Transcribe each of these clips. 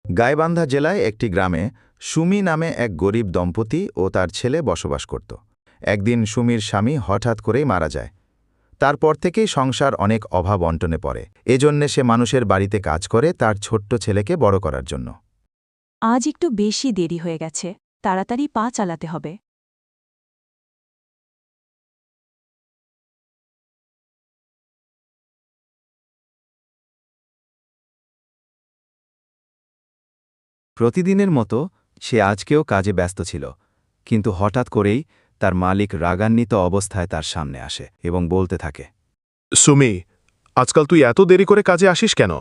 গাইবান্ধা জেলায় একটি গ্রামে সুমি নামে এক গরিব দম্পতি ও তার ছেলে বসবাস করত। একদিন সুমির স্বামী হঠাৎ করেই মারা যায়। তারপর থেকেই সংসার অনেক অভাব অন্টনে পড়ে। এজন্যে সে মানুষের বাড়িতে কাজ করে তার ছোট্ট ছেলেকে বড় করার জন্য। আজ একটু বেশি দেরি হয়ে গেছে, তাড়াতাড়ি পা চালাতে হবে। প্রতিদিনের মতো সে আজকেও কাজে ব্যস্ত ছিল, কিন্তু হঠাৎ করেই তার মালিক রাগান্বিত অবস্থায় তার সামনে আসে এবং বলতে থাকে, সুমি, আজকাল তুই এত দেরি করে কাজে আসিস কেন?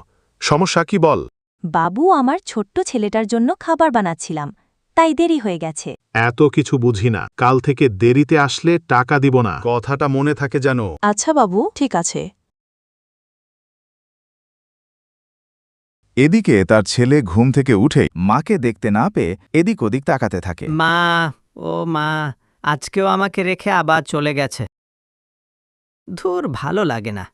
সমস্যা কি বল? বাবু, আমার ছোট্ট ছেলেটার জন্য খাবার বানাচ্ছিলাম, তাই দেরি হয়ে গেছে। এত কিছু বুঝি না, কাল থেকে দেরিতে আসলে টাকা দিব না, কথাটা মনে থাকে যেন। আচ্ছা বাবু, ঠিক আছে। এদিকে তার ছেলে ঘুম থেকে উঠে মাকে দেখতে না পেয়ে এদিক ওদিক তাকাতে থাকে। মা, ও মা, আজকেও আমাকে রেখে আবার চলে গেছে। ধুর, ভালো লাগে না।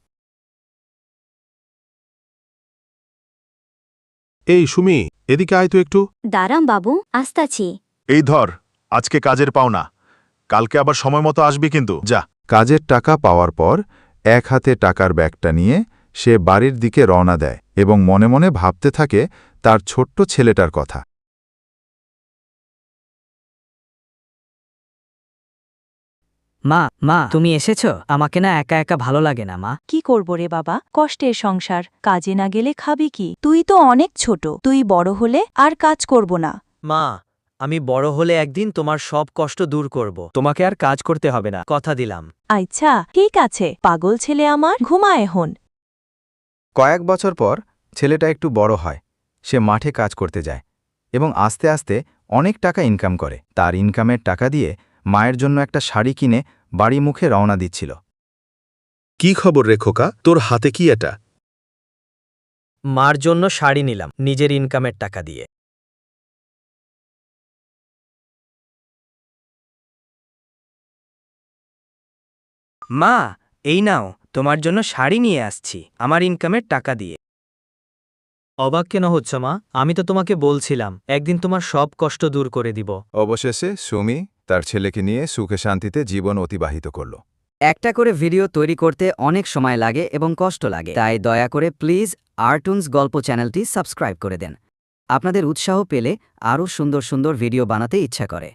এই সুমি, এদিকে আয় তো একটু। দাঁড়াম বাবু, আসতাছি। এই ধর, আজকে কাজের পাওনা, কালকে আবার সময় মতো আসবি কিন্তু, যা। কাজের টাকা পাওয়ার পর এক হাতে টাকার ব্যাগটা নিয়ে সে বাড়ির দিকে রওনা দেয় এবং মনে মনে ভাবতে থাকে তার ছোট্ট ছেলেটার কথা। মা, তুমি এসেছো? আমাকে না একা একা ভালো লাগে না মা। কি করব রে বাবা, কষ্টের সংসার, কাজে না গেলে খাবি কি? তুই তো অনেক ছোট, তুই বড় হলে আর কাজ করব না। মা, আমি বড় হলে একদিন তোমার সব কষ্ট দূর করব। তোমাকে আর কাজ করতে হবে না, কথা দিলাম। আচ্ছা, ঠিক আছে, পাগল ছেলে আমার, ঘুমা এখন। কয়েক বছর পর ছেলেটা একটু বড় হয়। সে মাঠে কাজ করতে যায় এবং আস্তে আস্তে অনেক টাকা ইনকাম করে। তার ইনকামের টাকা দিয়ে মায়ের জন্য একটা শাড়ি কিনে বাড়ি মুখে রওনা দিচ্ছিল। কি খবর রে খোকা, তোর হাতে কি এটা? মার জন্য শাড়ি নিলাম নিজের ইনকামের টাকা দিয়ে। মা, এই নাও, তোমার জন্য শাড়ি নিয়ে আসছি আমার ইনকামের টাকা দিয়ে। অবাক কেন হচ্ছ মা? আমি তো তোমাকে বলছিলাম একদিন তোমার সব কষ্ট দূর করে দিব। অবশেষে সুমি তার ছেলেকে নিয়ে সুখে শান্তিতে জীবন অতিবাহিত করল। একটা করে ভিডিও তৈরি করতে অনেক সময় লাগে এবং কষ্ট লাগে, তাই দয়া করে প্লিজ আর্টুনস গল্প চ্যানেলটি সাবস্ক্রাইব করে দেন। আপনাদের উৎসাহ পেলে আরও সুন্দর সুন্দর ভিডিও বানাতে ইচ্ছা করে।